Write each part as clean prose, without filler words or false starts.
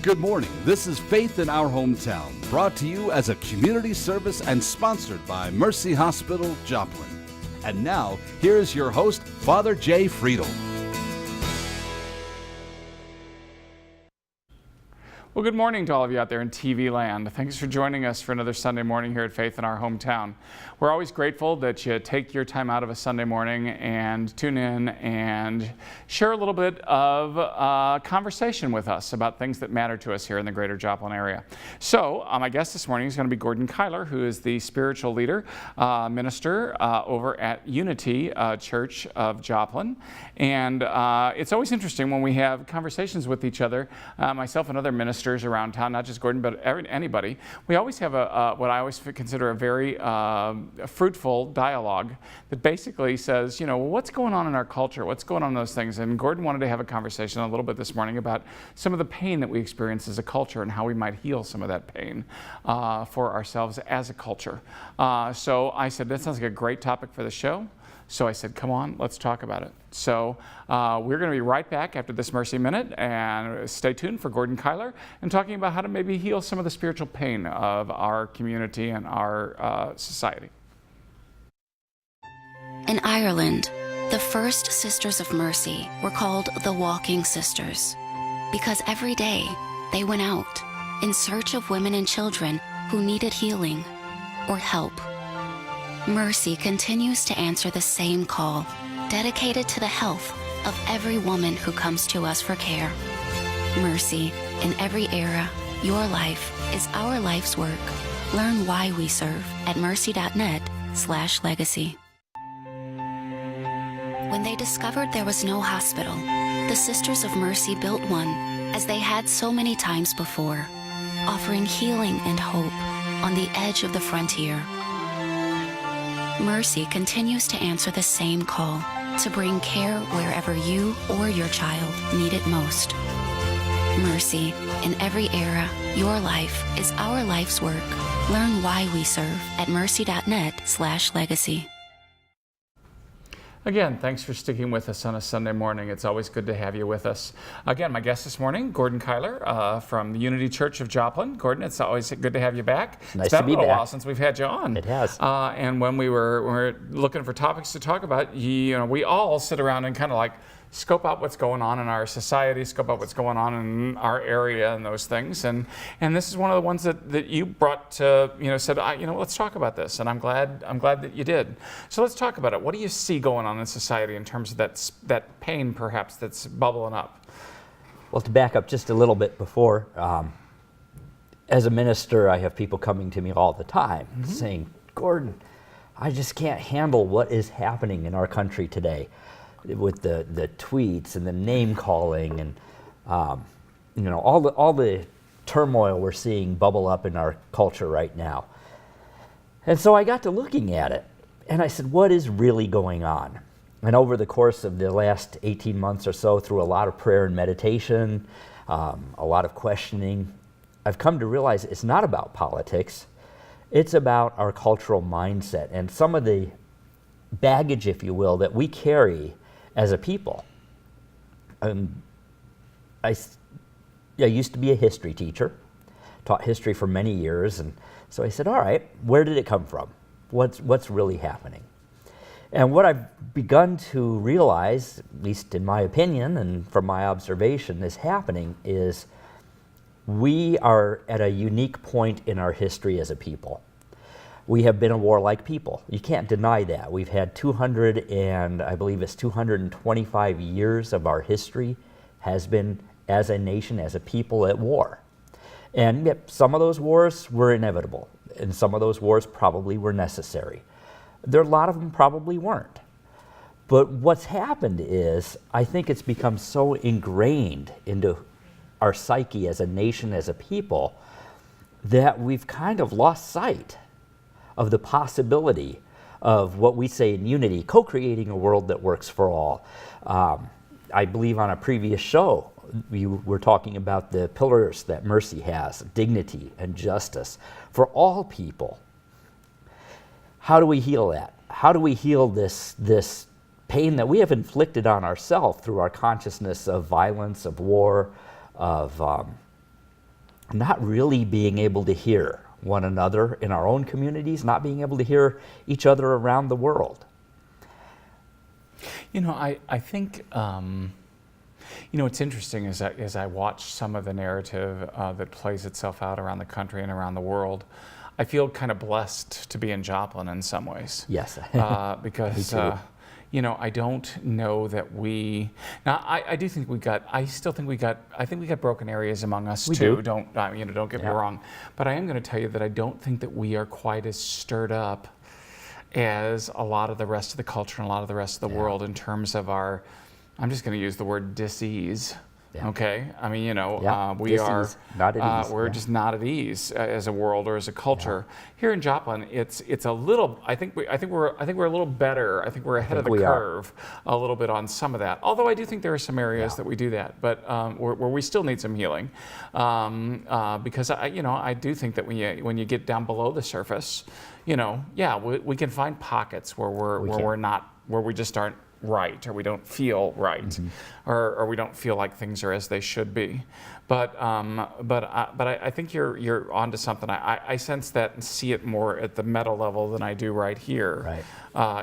Good morning. This is Faith in Our Hometown, brought to you as a community service and sponsored by Mercy Hospital, Joplin. And now, here is your host, Father Jay Friedel. Well, good morning to all of you out there in TV land. Thanks for joining us for another Sunday morning here at Faith in Our Hometown. We're always grateful that you take your time out of a Sunday morning and tune in and share a little bit of conversation with us about things that matter to us here in the greater Joplin area. So, my guest this morning is going to be Gordon Keyler, who is the spiritual leader, minister over at Unity Church of Joplin. And it's always interesting when we have conversations with each other, myself and other ministers around town, not just Gordon, but anybody. We always have what I always consider a very fruitful dialogue that basically says, you know, well, what's going on in our culture? What's going on in those things? And Gordon wanted to have a conversation a little bit this morning about some of the pain that we experience as a culture and how we might heal some of that pain for ourselves as a culture. So I said, that sounds like a great topic for the show. So I said, come on, let's talk about it. So we're going to be right back after this Mercy Minute, and stay tuned for Gordon Keyler and talking about how to maybe heal some of the spiritual pain of our community and our society. In Ireland, the first Sisters of Mercy were called the Walking Sisters because every day they went out in search of women and children who needed healing or help. Mercy continues to answer the same call, dedicated to the health of every woman who comes to us for care. Mercy, in every era, your life is our life's work. Learn why we serve at mercy.net/legacy. When they discovered there was no hospital, the Sisters of Mercy built one, as they had so many times before, offering healing and hope on the edge of the frontier. Mercy continues to answer the same call, to bring care wherever you or your child need it most. Mercy, in every era, your life is our life's work. Learn why we serve at mercy.net/legacy. Again, thanks for sticking with us on a Sunday morning. It's always good to have you with us. Again, my guest this morning, Gordon Keyler from the Unity Church of Joplin. Gordon, it's always good to have you back. Nice it's been to be a little back. while since we've had you on. It has. And when we were looking for topics to talk about, we all sit around and kind of like scope out what's going on in our society, scope out what's going on in our area and those things. And this is one of the ones that you brought to, said, let's talk about this. And I'm glad that you did. So let's talk about it. What do you see going on in society in terms of that pain perhaps that's bubbling up? Well, to back up just a little bit before, as a minister, I have people coming to me all the time saying, Gordon, I just can't handle what is happening in our country today with the tweets and the name calling and all the turmoil we're seeing bubble up in our culture right now. And so I got to looking at it and I said, what is really going on? And over the course of the last 18 months or so, through a lot of prayer and meditation, a lot of questioning, I've come to realize it's not about politics. It's about our cultural mindset and some of the baggage, if you will, that we carry as a people. I used to be a history teacher, taught history for many years, and so I said, all right, where did it come from? What's really happening? And what I've begun to realize, at least in my opinion and from my observation, is happening is we are at a unique point in our history as a people. We have been a warlike people. You can't deny that. We've had 225 years of our history has been as a nation, as a people at war. And yet some of those wars were inevitable, and some of those wars probably were necessary. A lot of them probably weren't. But what's happened is, I think it's become so ingrained into our psyche as a nation, as a people, that we've kind of lost sight of the possibility of what we say in Unity, co-creating a world that works for all. I believe on a previous show, we were talking about the pillars that mercy has, dignity and justice for all people. How do we heal that? How do we heal this pain that we have inflicted on ourselves through our consciousness of violence, of war, of not really being able to hear one another in our own communities, not being able to hear each other around the world. You know, I think, you know, it's interesting as I watch some of the narrative that plays itself out around the country and around the world, I feel kind of blessed to be in Joplin in some ways. Yes. Because, you know, I don't know that now I do think I think we got broken areas among us too. Do. Don't get me wrong. But I am going to tell you that I don't think that we are quite as stirred up as a lot of the rest of the culture and a lot of the rest of the world in terms of our, I'm just going to use the word dis-ease. Yeah. Okay, I mean, you know, we are not at ease. We're just not at ease as a world or as a culture. Here in Joplin, it's a little. I think we're a little better. I think we're ahead of the curve a little bit on some of that. Although I do think there are some areas that we do that, but where we still need some healing, because I do think that when you get down below the surface, you know, we can find pockets where we just aren't right, or we don't feel right, or we don't feel like things are as they should be. But I think you're onto something. I sense that and see it more at the meta level than I do right here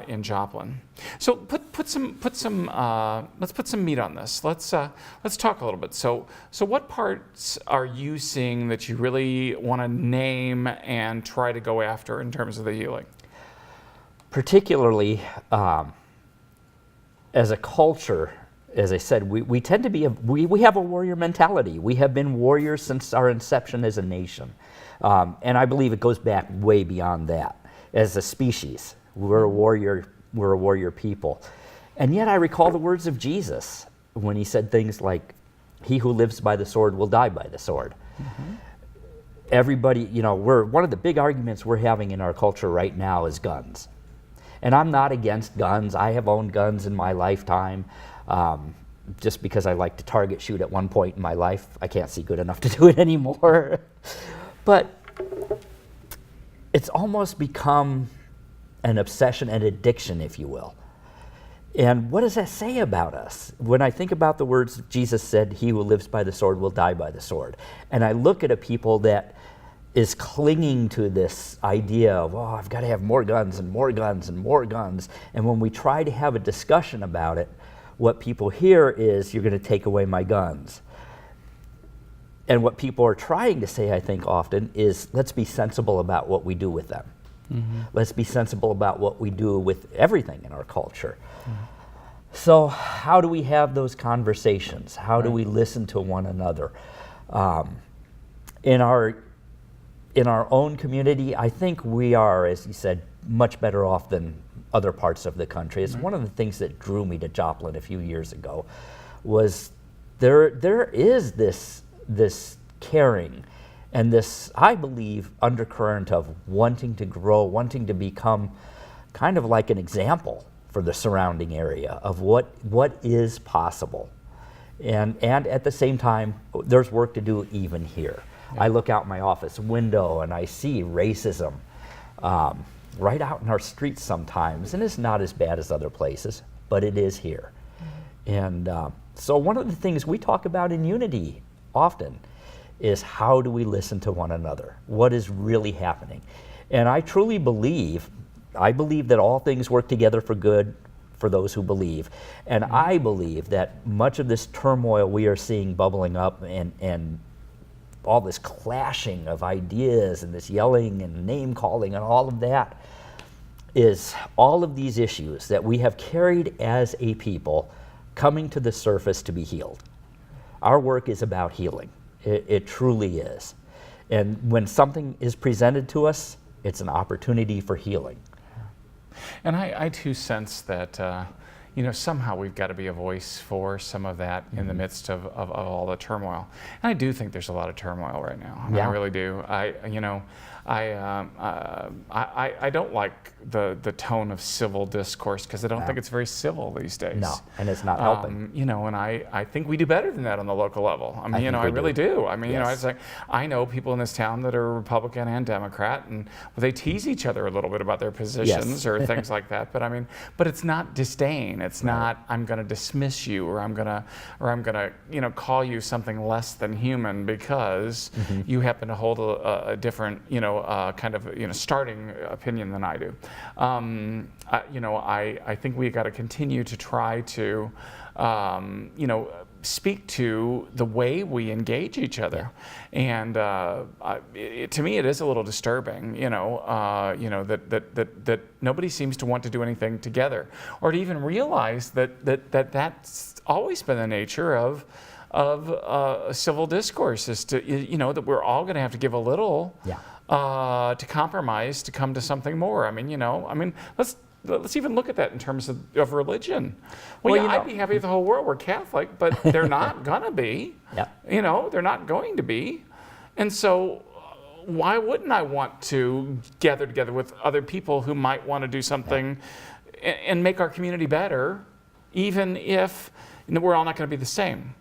in Joplin. So let's put some meat on this. Let's talk a little bit. So what parts are you seeing that you really want to name and try to go after in terms of the healing? Particularly, as a culture, as I said, we tend to be, we have a warrior mentality. We have been warriors since our inception as a nation. And I believe it goes back way beyond that. As a species, we're a warrior people. And yet I recall the words of Jesus when he said things like, "He who lives by the sword will die by the sword." Everybody, you know, one of the big arguments we're having in our culture right now is guns. And I'm not against guns. I have owned guns in my lifetime. Just because I like to target shoot at one point in my life, I can't see good enough to do it anymore. But it's almost become an obsession, an addiction, if you will. And what does that say about us? When I think about the words Jesus said, "He who lives by the sword will die by the sword," and I look at a people that is clinging to this idea of, oh, I've got to have more guns and more guns and more guns. And when we try to have a discussion about it, what people hear is, "You're going to take away my guns." And what people are trying to say, I think, often is, let's be sensible about what we do with them. Let's be sensible about what we do with everything in our culture. So how do we have those conversations? How do we listen to one another? In our own community, I think we are, as you said, much better off than other parts of the country. It's one of the things that drew me to Joplin a few years ago, was there is this caring and this, I believe, undercurrent of wanting to grow, wanting to become kind of like an example for the surrounding area of what is possible. And at the same time, there's work to do even here. I look out my office window and I see racism right out in our streets sometimes, and it's not as bad as other places, but it is here. And so one of the things we talk about in Unity often is, how do we listen to one another? What is really happening? And I truly believe, that all things work together for good for those who believe. And I believe that much of this turmoil we are seeing bubbling up, and all this clashing of ideas and this yelling and name calling and all of that, is all of these issues that we have carried as a people coming to the surface to be healed. Our work is about healing. It truly is. And when something is presented to us, it's an opportunity for healing. And I too sense that somehow we've got to be a voice for some of that in the midst of all the turmoil. And I do think there's a lot of turmoil right now. I mean, I really do. I don't like the tone of civil discourse, because I don't think it's very civil these days. No, and it's not helping. And I think we do better than that on the local level. I mean, I really do. I mean, it's like, I know people in this town that are Republican and Democrat, and they tease each other a little bit about their positions or things like that. But I mean, but it's not disdain. It's not I'm going to dismiss you, or I'm going to call you something less than human because you happen to hold a different starting opinion than I do. I think we got to continue to try to speak to the way we engage each other, and to me it is a little disturbing, that nobody seems to want to do anything together, or to even realize that's always been the nature of civil discourse, is to that we're all going to have to give a little to compromise to come to something more. Let's even look at that in terms of religion. I'd be happy if the whole world were Catholic, but they're not gonna be. They're not going to be. And so why wouldn't I want to gather together with other people who might want to do something and make our community better, even if we're all not going to be the same?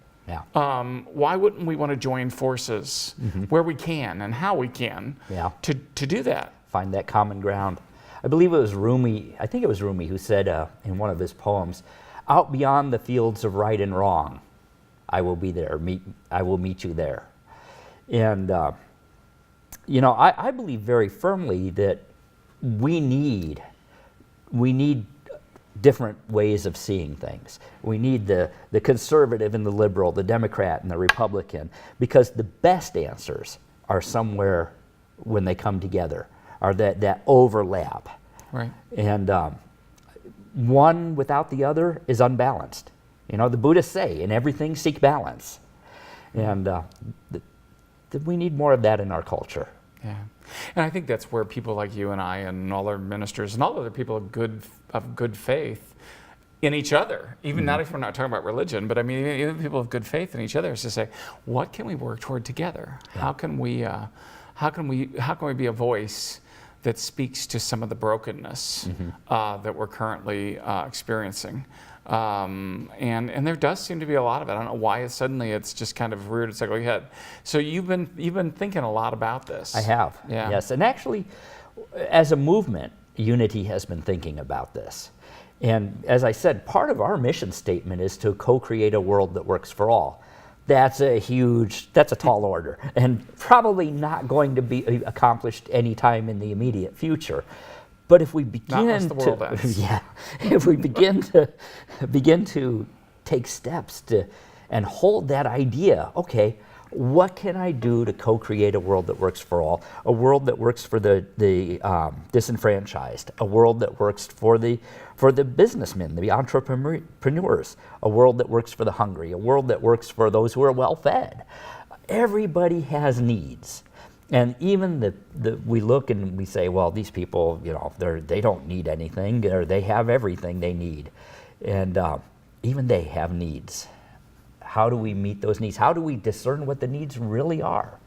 Why wouldn't we want to join forces where we can and how we can to do that? Find that common ground. I believe it was Rumi, I think it was Rumi who said in one of his poems, "Out beyond the fields of right and wrong, I will be there, I will meet you there." And, I believe very firmly that we need different ways of seeing things. We need the conservative and the liberal, the Democrat and the Republican, because the best answers are somewhere when they come together, are that overlap. Right. And one without the other is unbalanced. The Buddhists say, in everything seek balance. And we need more of that in our culture. Yeah. And I think that's where people like you and I and all our ministers and all other people of good faith in each other, even not if we're not talking about religion, but even people of good faith in each other, is to say, what can we work toward together? How can we be a voice that speaks to some of the brokenness that we're currently experiencing? And there does seem to be a lot of it. I don't know why suddenly it's just kind of reared its ugly head. So you've been thinking a lot about this. I have. Yeah. Yes, and actually, as a movement, Unity has been thinking about this. And as I said, part of our mission statement is to co-create a world that works for all. That's a tall order, and probably not going to be accomplished anytime in the immediate future. But if we begin if we begin to take steps and hold that idea, okay, what can I do to co-create a world that works for all, a world that works for the disenfranchised, a world that works for the businessmen, the entrepreneurs, a world that works for the hungry, a world that works for those who are well-fed. Everybody has needs. And even we look and we say, well, these people, they don't need anything, or they have everything they need. And even they have needs. How do we meet those needs? How do we discern what the needs really are?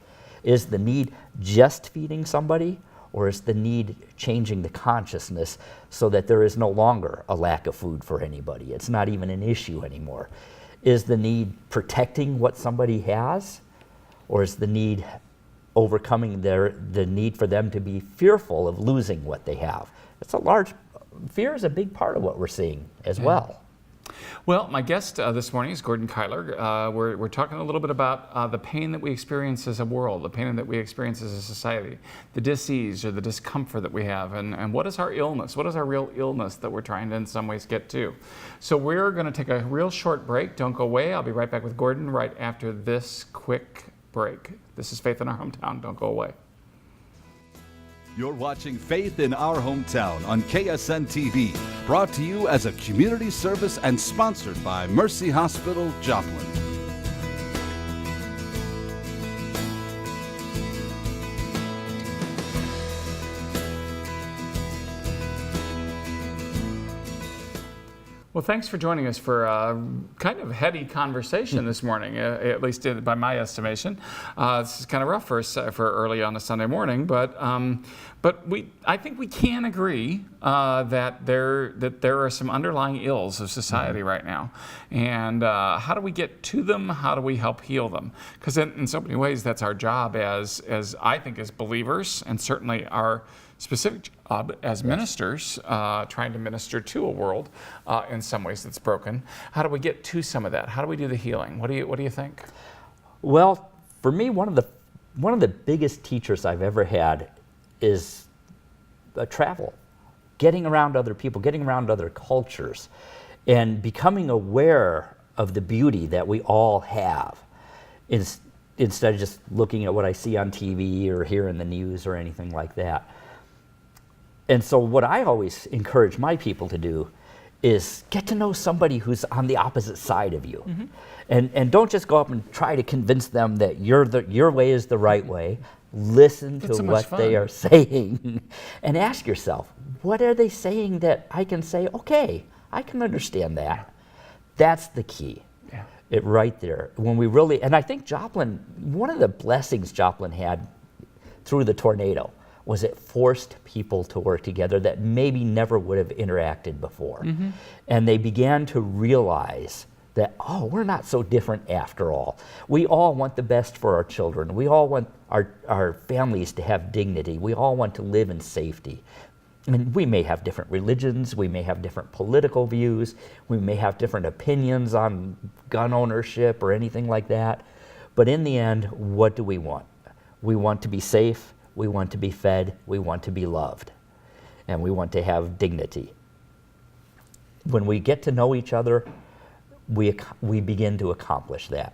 Is the need just feeding somebody, or is the need changing the consciousness so that there is no longer a lack of food for anybody? It's not even an issue anymore. Is the need protecting what somebody has, or is the need overcoming the need for them to be fearful of losing what they have? Fear is a big part of what we're seeing as well. Well, my guest this morning is Gordon Keyler. We're talking a little bit about the pain that we experience as a world, the pain that we experience as a society, the dis-ease or the discomfort that we have, and what is our illness? What is our real illness that we're trying to in some ways get to? So we're going to take a real short break. Don't go away. I'll be right back with Gordon right after this quick break. This is Faith in Our Hometown. Don't go away. You're watching Faith in Our Hometown on KSN TV, brought to you as a community service and sponsored by Mercy Hospital, Joplin. Well, thanks for joining us for a kind of heady conversation this morning, at least by my estimation. This is kind of rough for early on a Sunday morning, but I think we can agree that there are some underlying ills of society right now, and how do we get to them? How do we help heal them? Because in so many ways, that's our job as I think as believers, and certainly our specific job as ministers, trying to minister to a world in some ways that's broken. How do we get to some of that? How do we do the healing? What do you think? Well, for me, one of the biggest teachers I've ever had is travel, getting around other people, getting around other cultures, and becoming aware of the beauty that we all have, instead of just looking at what I see on TV or hear in the news or anything like that. And so what I always encourage my people to do is get to know somebody who's on the opposite side of you. And don't just go up and try to convince them that your way is the right way. Listen to what they are saying and ask yourself, what are they saying that I can say, okay, I can understand that. That's the key. Yeah. It right there. When we really, and I think Joplin, one of the blessings Joplin had through the tornado was it forced people to work together that maybe never would have interacted before. And they began to realize that, oh, we're not so different after all. We all want the best for our children. We all want our families to have dignity. We all want to live in safety. And we may have different religions, we may have different political views, we may have different opinions on gun ownership or anything like that. But in the end, what do we want? We want to be safe, we want to be fed, we want to be loved, and we want to have dignity. When we get to know each other, we begin to accomplish that.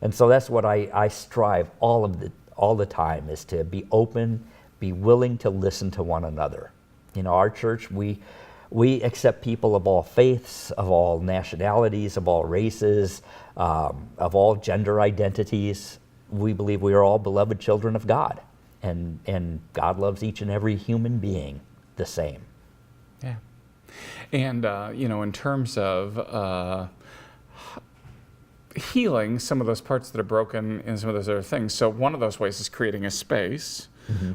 And so that's what I strive all the time, is to be open, be willing to listen to one another. You know, our church, we accept people of all faiths, of all nationalities, of all races, of all gender identities. We believe we are all beloved children of God, and God loves each and every human being the same. Yeah. And, you know, in terms of healing some of those parts that are broken and some of those other things, so one of those ways is creating a space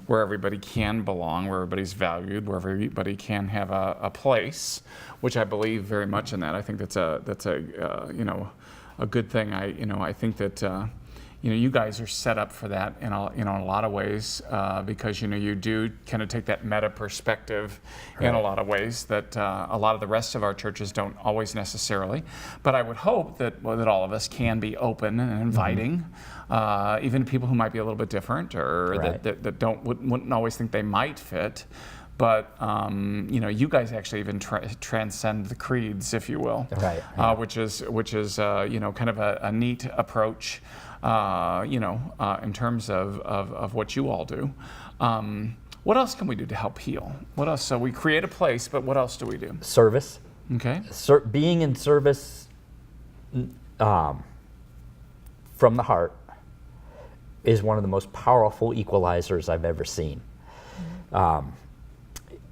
where everybody can belong, where everybody's valued, where everybody can have a place, which I believe very much in that. I think that's a you know, a good thing. I think that you know, you guys are set up for that in a lot of ways, because, you know, you do kind of take that meta perspective in a lot of ways that a lot of the rest of our churches don't always necessarily. But I would hope that all of us can be open and inviting, even people who might be a little bit different, or that wouldn't always think they might fit. But you know, you guys actually even transcend the creeds, if you will, which is you know, kind of a neat approach. You know, in terms of what you all do. What else can we do to help heal? What else? So we create a place, but what else do we do? Service. Okay. Being in service from the heart is one of the most powerful equalizers I've ever seen.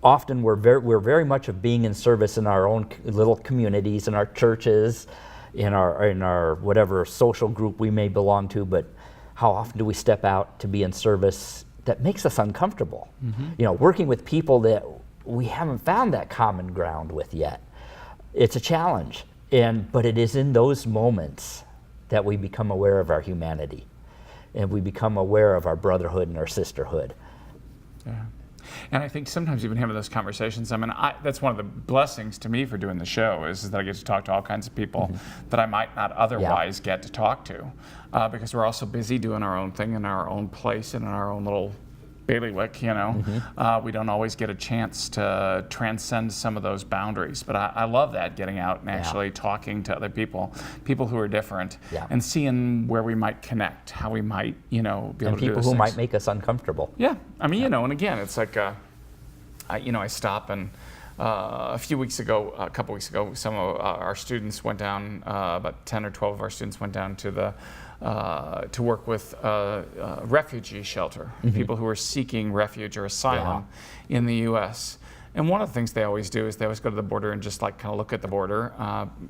Often we're very much of being in service in our own little communities, in our churches, in our whatever social group we may belong to, but how often do we step out to be in service that makes us uncomfortable? You know, working with people that we haven't found that common ground with yet. It's a challenge, but it is in those moments that we become aware of our humanity, and we become aware of our brotherhood and our sisterhood. Yeah. And I think sometimes even having those conversations, I mean, that's one of the blessings to me for doing the show, is that I get to talk to all kinds of people that I might not otherwise get to talk to, because we're all so busy doing our own thing in our own place and in our own little bailiwick, you know. We don't always get a chance to transcend some of those boundaries. But I love that, getting out and actually talking to other people who are different, and seeing where we might connect, how we might, you know, be able to do those things. And people who might make us uncomfortable. Yeah, I mean, you know, and again, it's like, you know, I stop and a couple weeks ago, some of our students went down, about 10 or 12 of our students went down to to work with a refugee shelter, people who are seeking refuge or asylum in the U.S. And one of the things they always do is they always go to the border and just like kind of look at the border.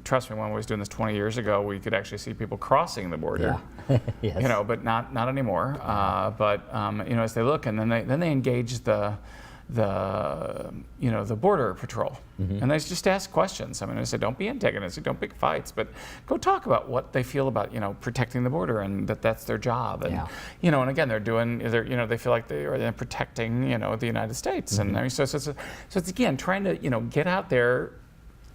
Trust me, when I was doing this 20 years ago, we could actually see people crossing the border. Yes. You know, but not anymore. But you know, as they look, and then they engage the the border patrol, and they just ask questions. I mean, I say, don't be antagonistic, don't pick fights, but go talk about what they feel about protecting the border, and that's their job. And and again, they feel like they are protecting the United States, and I mean, so it's again trying to get out there,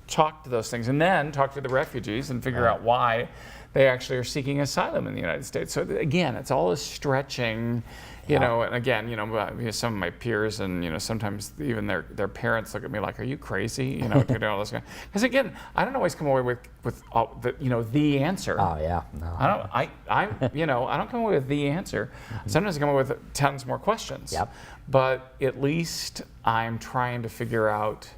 talk to those things, and then talk to the refugees and figure out why they actually are seeking asylum in the United States. So again, it's all a stretching. And again, some of my peers and sometimes even their parents look at me like, "Are you crazy?" To do all this. Because again, I don't always come away with all the answer. Oh yeah, no. I don't come away with the answer. Sometimes I come away with tons more questions. Yep. But at least I'm trying to figure out,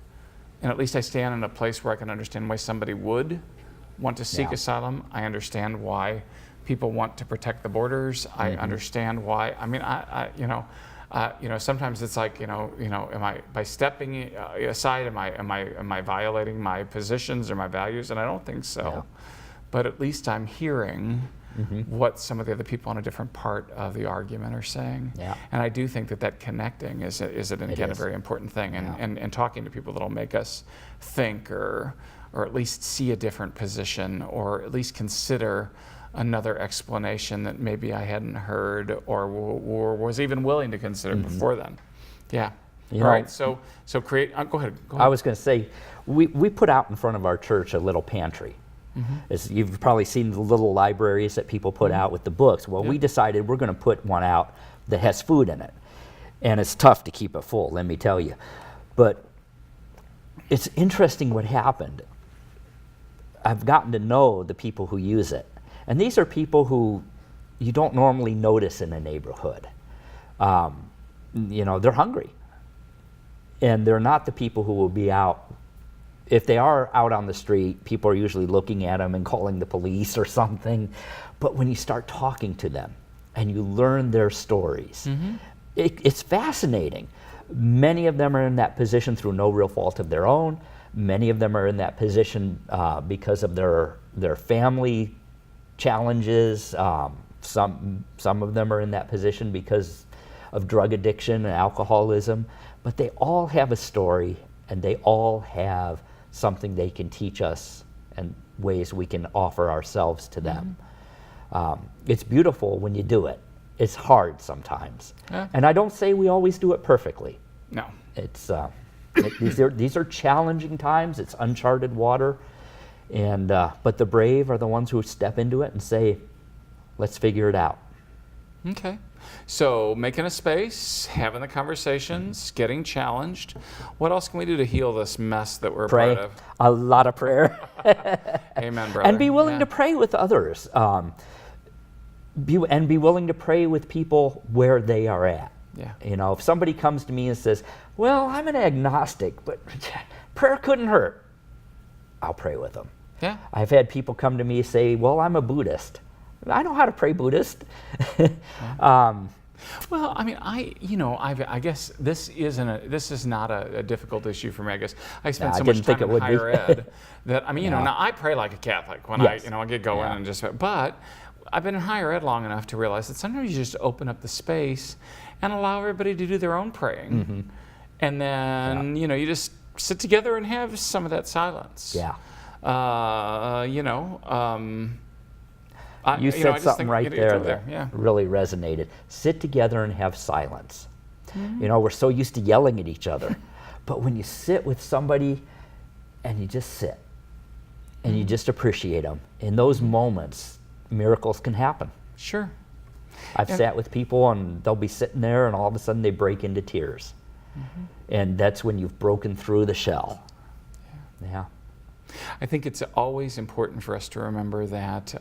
and at least I stand in a place where I can understand why somebody would want to seek asylum. I understand why people want to protect the borders. I understand why. I mean, sometimes it's like, am I, by stepping aside, am I violating my positions or my values? And I don't think so. Yeah. But at least I'm hearing what some of the other people on a different part of the argument are saying. Yeah. And I do think that connecting is a very important thing. And talking to people that'll make us think or at least see a different position, or at least consider another explanation that maybe I hadn't heard or was even willing to consider before then. Yeah. All right. So create. Go ahead. I was going to say, we put out in front of our church a little pantry. As you've probably seen the little libraries that people put out with the books. Well, we decided we're going to put one out that has food in it, and it's tough to keep it full. Let me tell you, but it's interesting what happened. I've gotten to know the people who use it. And these are people who you don't normally notice in a neighborhood. They're hungry. And they're not the people who will be out. If they are out on the street, people are usually looking at them and calling the police or something. But when you start talking to them and you learn their stories, it's fascinating. Many of them are in that position through no real fault of their own. Many of them are in that position because of their family challenges. Some of them are in that position because of drug addiction and alcoholism, but they all have a story, and they all have something they can teach us and ways we can offer ourselves to them. It's beautiful when you do it. It's hard sometimes. And I don't say we always do it perfectly. No. It's these are challenging times. It's uncharted water. And but the brave are the ones who step into it and say, let's figure it out. Okay. So making a space, having the conversations, getting challenged. What else can we do to heal this mess that we're a part of? A lot of prayer. Amen, brother. And be willing to pray with others. Be willing to pray with people where they are at. Yeah. If somebody comes to me and says, well, I'm an agnostic, but prayer couldn't hurt, I'll pray with them. Yeah. I've had people come to me and say, well, I'm a Buddhist. I know how to pray Buddhist. Well, I mean, I guess this is not a difficult issue for me. I guess I spent so much time in higher ed that now I pray like a Catholic when I get going and just. But I've been in higher ed long enough to realize that sometimes you just open up the space and allow everybody to do their own praying, and then you just sit together and have some of that silence. Yeah. You said something right there that really resonated. Sit together and have silence. We're so used to yelling at each other. But when you sit with somebody and you just sit and you just appreciate them, in those moments, miracles can happen. Sure. I've sat with people and they'll be sitting there and all of a sudden they break into tears. And that's when you've broken through the shell. Yeah. I think it's always important for us to remember that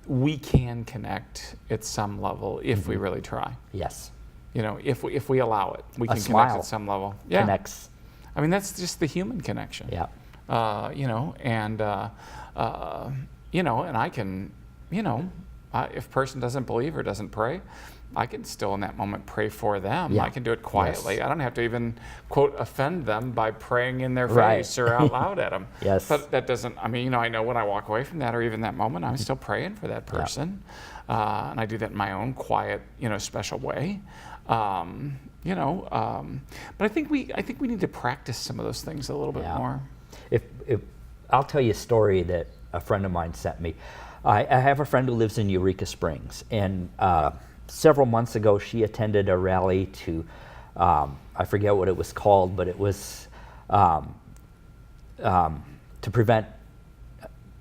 we can connect at some level if we really try. Yes. If we allow it, we can smile connect at some level. Yeah. Connects. I mean, that's just the human connection. Yeah. And I can, if a person doesn't believe or doesn't pray, I can still in that moment pray for them. Yeah. I can do it quietly. Yes. I don't have to even, quote, offend them by praying in their face or out loud at them. Yes. But that doesn't, I know when I walk away from that or even that moment, I'm still praying for that person. And I do that in my own quiet, special way. But I think we need to practice some of those things a little bit more. If I'll tell you a story that a friend of mine sent me. I have a friend who lives in Eureka Springs, and several months ago she attended a rally to, I forget what it was called, but it was to prevent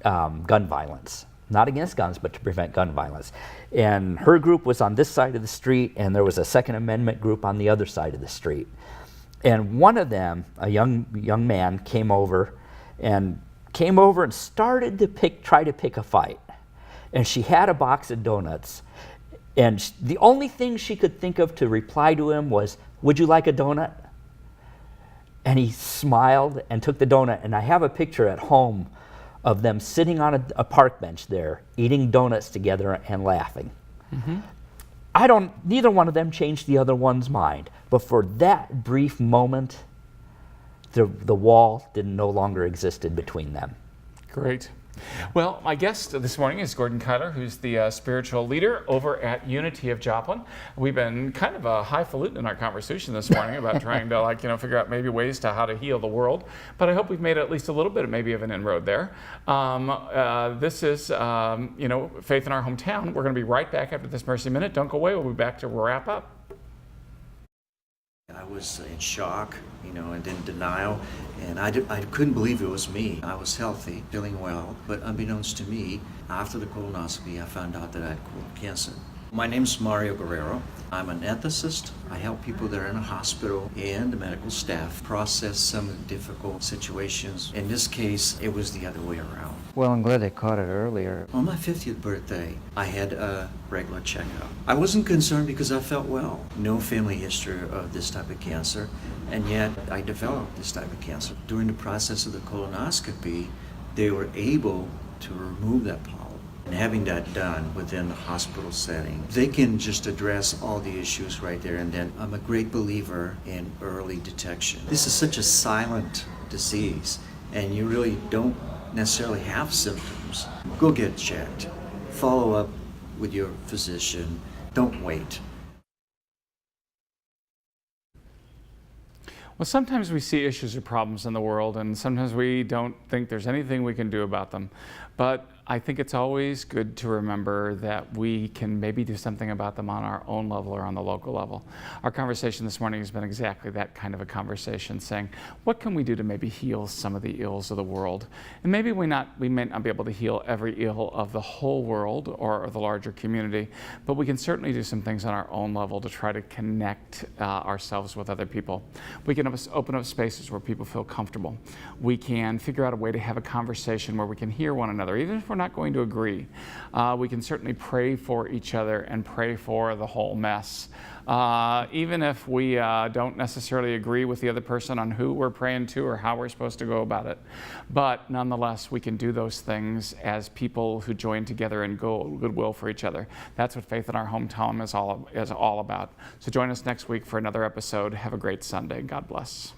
gun violence. Not against guns, but to prevent gun violence. And her group was on this side of the street, and there was a Second Amendment group on the other side of the street. And one of them, a young man, came over and started to try to pick a fight. And she had a box of donuts, and the only thing she could think of to reply to him was, "Would you like a donut?" And he smiled and took the donut. And I have a picture at home of them sitting on a park bench there, eating donuts together and laughing. Mm-hmm. Neither one of them changed the other one's mind, but for that brief moment, the wall no longer existed between them. Great. Well, my guest this morning is Gordon Keyler, who's the spiritual leader over at Unity of Joplin. We've been kind of a highfalutin in our conversation this morning about trying to figure out maybe ways to how to heal the world. But I hope we've made at least a little bit maybe of an inroad there. This is Faith in Our Hometown. We're going to be right back after this Mercy Minute. Don't go away. We'll be back to wrap up. I was in shock, and in denial, and I couldn't believe it was me. I was healthy, feeling well, but unbeknownst to me, after the colonoscopy, I found out that I had colon cancer. My name is Mario Guerrero. I'm an ethicist. I help people that are in a hospital and the medical staff process some difficult situations. In this case, it was the other way around. Well, I'm glad they caught it earlier. On my 50th birthday, I had a regular checkup. I wasn't concerned because I felt well. No family history of this type of cancer, and yet I developed this type of cancer. During the process of the colonoscopy, they were able to remove that polyp. And having that done within the hospital setting, they can just address all the issues right there and then. I'm a great believer in early detection. This is such a silent disease, and you really don't necessarily have symptoms. Go get checked. Follow up with your physician. Don't wait. Well, sometimes we see issues or problems in the world, and sometimes we don't think there's anything we can do about them. But I think it's always good to remember that we can maybe do something about them on our own level or on the local level. Our conversation this morning has been exactly that kind of a conversation, saying, what can we do to maybe heal some of the ills of the world? And maybe we may not be able to heal every ill of the whole world or the larger community, but we can certainly do some things on our own level to try to connect ourselves with other people. We can open up spaces where people feel comfortable. We can figure out a way to have a conversation where we can hear one another, even if we're not going to agree. We can certainly pray for each other and pray for the whole mess. Even if we don't necessarily agree with the other person on who we're praying to or how we're supposed to go about it. But nonetheless, we can do those things as people who join together in goodwill for each other. That's what Faith in Our Hometown is all about. So join us next week for another episode. Have a great Sunday. God bless.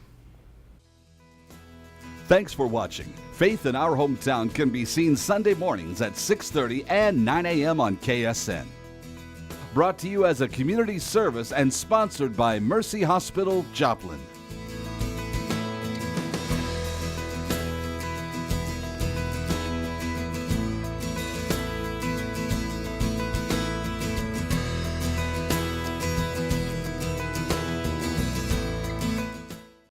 Thanks for watching. Faith in Our Hometown can be seen Sunday mornings at 6:30 and 9 a.m. on KSN. Brought to you as a community service and sponsored by Mercy Hospital, Joplin.